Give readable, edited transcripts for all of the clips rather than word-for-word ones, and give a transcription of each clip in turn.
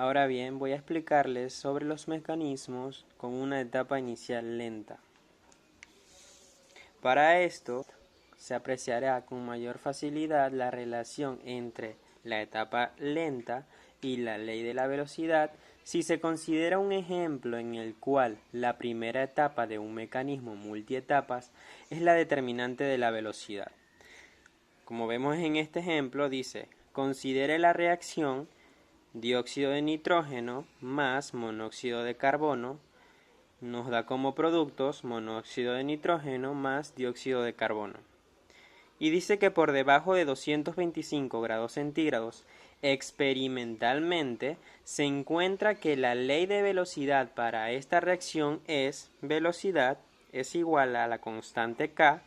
Ahora bien, voy a explicarles sobre los mecanismos con una etapa inicial lenta. Para esto, se apreciará con mayor facilidad la relación entre la etapa lenta y la ley de la velocidad si se considera un ejemplo en el cual la primera etapa de un mecanismo multietapas es la determinante de la velocidad. Como vemos en este ejemplo, dice, considere la reacción dióxido de nitrógeno más monóxido de carbono, nos da como productos monóxido de nitrógeno más dióxido de carbono. Y dice que por debajo de 225 grados centígrados, experimentalmente, se encuentra que la ley de velocidad para esta reacción es velocidad es igual a la constante K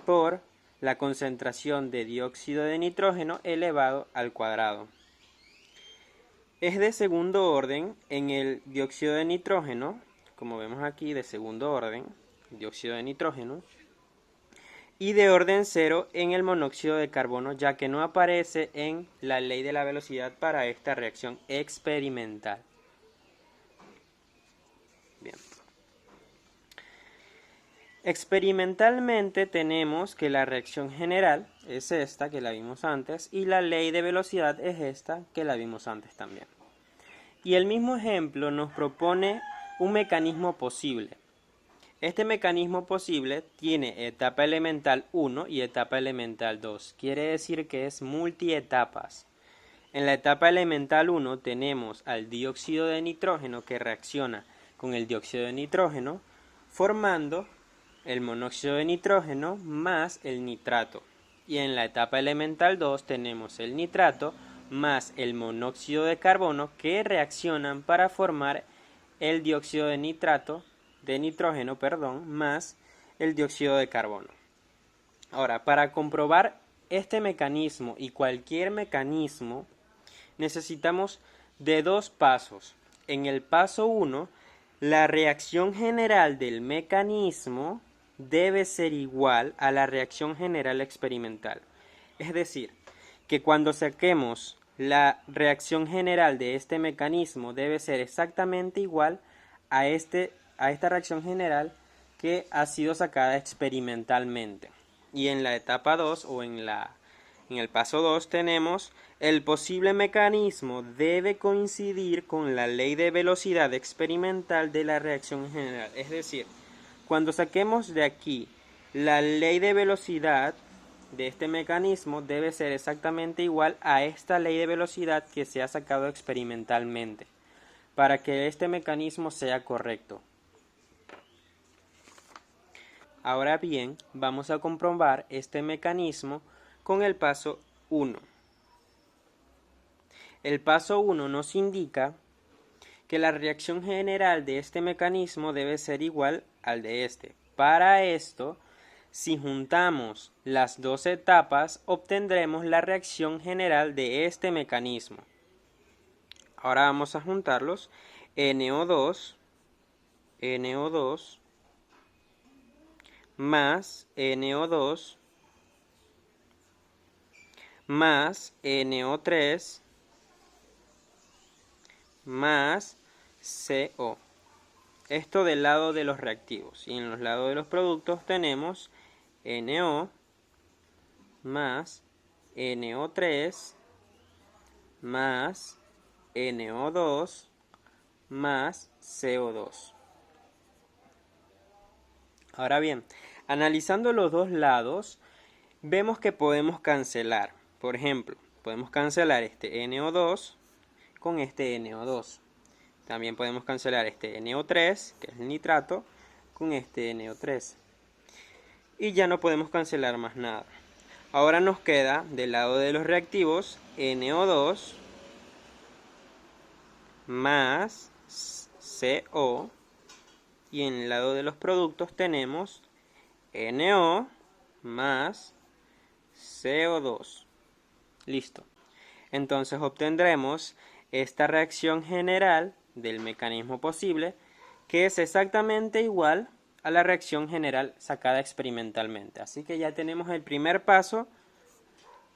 por la concentración de dióxido de nitrógeno elevado al cuadrado. Es de segundo orden en el dióxido de nitrógeno, como vemos aquí, de segundo orden, dióxido de nitrógeno, y de orden cero en el monóxido de carbono, ya que no aparece en la ley de la velocidad para esta reacción experimental. Bien. Experimentalmente tenemos que la reacción general es esta, que la vimos antes, y la ley de velocidad es esta, que la vimos antes también. Y el mismo ejemplo nos propone un mecanismo posible. Este mecanismo posible tiene etapa elemental 1 y etapa elemental 2. Quiere decir que es multietapas. En la etapa elemental 1 tenemos al dióxido de nitrógeno que reacciona con el dióxido de nitrógeno, formando el monóxido de nitrógeno más el nitrato. Y en la etapa elemental 2 tenemos el nitrato más el monóxido de carbono que reaccionan para formar el dióxido de nitrógeno, más el dióxido de carbono. Ahora, para comprobar este mecanismo y cualquier mecanismo, necesitamos de dos pasos. En el paso 1, la reacción general del mecanismo debe ser igual a la reacción general experimental. Es decir, que cuando saquemos la reacción general de este mecanismo debe ser exactamente igual a esta reacción general que ha sido sacada experimentalmente. Y en la etapa 2 o en el paso 2 tenemos el posible mecanismo debe coincidir con la ley de velocidad experimental de la reacción general. Es decir, cuando saquemos de aquí la ley de velocidad de este mecanismo debe ser exactamente igual a esta ley de velocidad que se ha sacado experimentalmente para que este mecanismo sea correcto. Ahora bien, vamos a comprobar este mecanismo con el paso 1. El paso 1 nos indica que la reacción general de este mecanismo debe ser igual al de este. Para esto, si juntamos las dos etapas, obtendremos la reacción general de este mecanismo. Ahora vamos a juntarlos. NO2 más NO2 más NO3 más CO. Esto del lado de los reactivos. Y en los lados de los productos tenemos NO más NO3 más NO2 más CO2. Ahora bien, analizando los dos lados, vemos que podemos cancelar. Por ejemplo, podemos cancelar este NO2 con este NO2. También podemos cancelar este NO3, que es el nitrato, con este NO3. Y ya no podemos cancelar más nada. Ahora nos queda del lado de los reactivos NO2 más CO. Y en el lado de los productos tenemos NO más CO2. Listo. Entonces obtendremos esta reacción general del mecanismo posible que es exactamente igual a la reacción general sacada experimentalmente. Así que ya tenemos el primer paso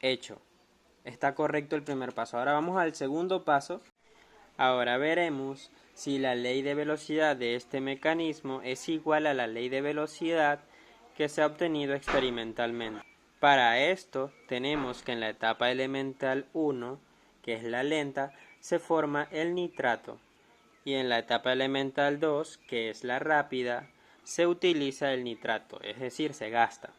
hecho. Está correcto el primer paso. Ahora vamos al segundo paso. Ahora veremos si la ley de velocidad de este mecanismo es igual a la ley de velocidad que se ha obtenido experimentalmente. Para esto tenemos que en la etapa elemental 1, que es la lenta, se forma el nitrato, y en la etapa elemental 2, que es la rápida, se utiliza el nitrato, es decir, se gasta.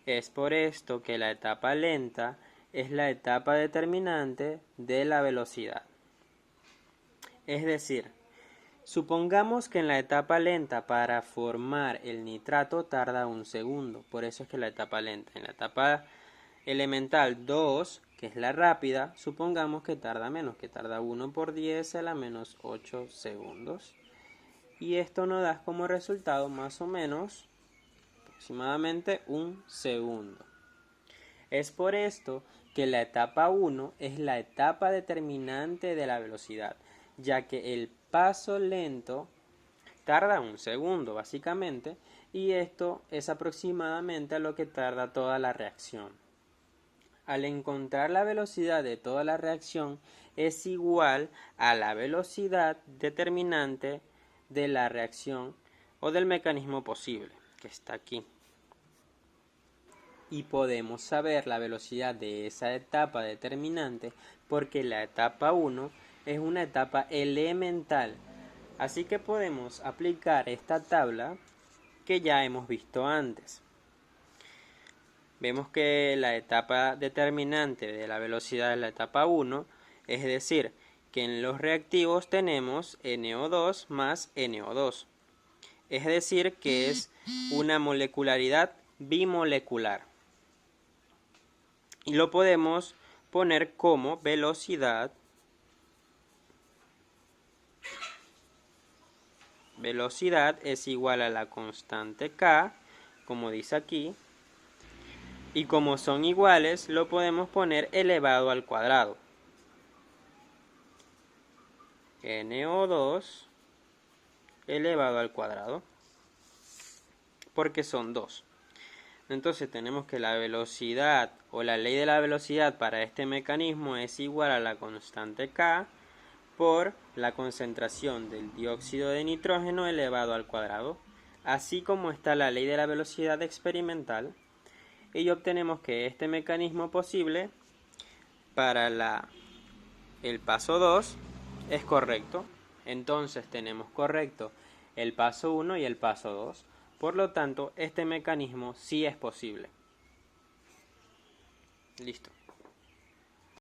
Es por esto que la etapa lenta es la etapa determinante de la velocidad. Es decir, supongamos que en la etapa lenta para formar el nitrato tarda 1 segundo, por eso es que la etapa lenta. En la etapa elemental 2, que es la rápida, supongamos que tarda menos, que tarda 1 por 10 a la menos 8 segundos. Y esto nos da como resultado más o menos aproximadamente 1 segundo. Es por esto que la etapa 1 es la etapa determinante de la velocidad, ya que el paso lento tarda 1 segundo básicamente, y esto es aproximadamente a lo que tarda toda la reacción. Al encontrar la velocidad de toda la reacción es igual a la velocidad determinante de la reacción o del mecanismo posible, que está aquí. Y podemos saber la velocidad de esa etapa determinante porque la etapa 1 es una etapa elemental. Así que podemos aplicar esta tabla que ya hemos visto antes. Vemos que la etapa determinante de la velocidad es la etapa 1, es decir, que en los reactivos tenemos NO2 más NO2. Es decir, que es una molecularidad bimolecular. Y lo podemos poner como velocidad. Velocidad es igual a la constante K, como dice aquí. Y como son iguales, lo podemos poner elevado al cuadrado. NO2 elevado al cuadrado. Porque son 2. Entonces tenemos que la velocidad o la ley de la velocidad para este mecanismo es igual a la constante K por la concentración del dióxido de nitrógeno elevado al cuadrado, así como está la ley de la velocidad experimental, y obtenemos que este mecanismo posible para el paso 2 es correcto. Entonces tenemos correcto el paso 1 y el paso 2. Por lo tanto, este mecanismo sí es posible. Listo.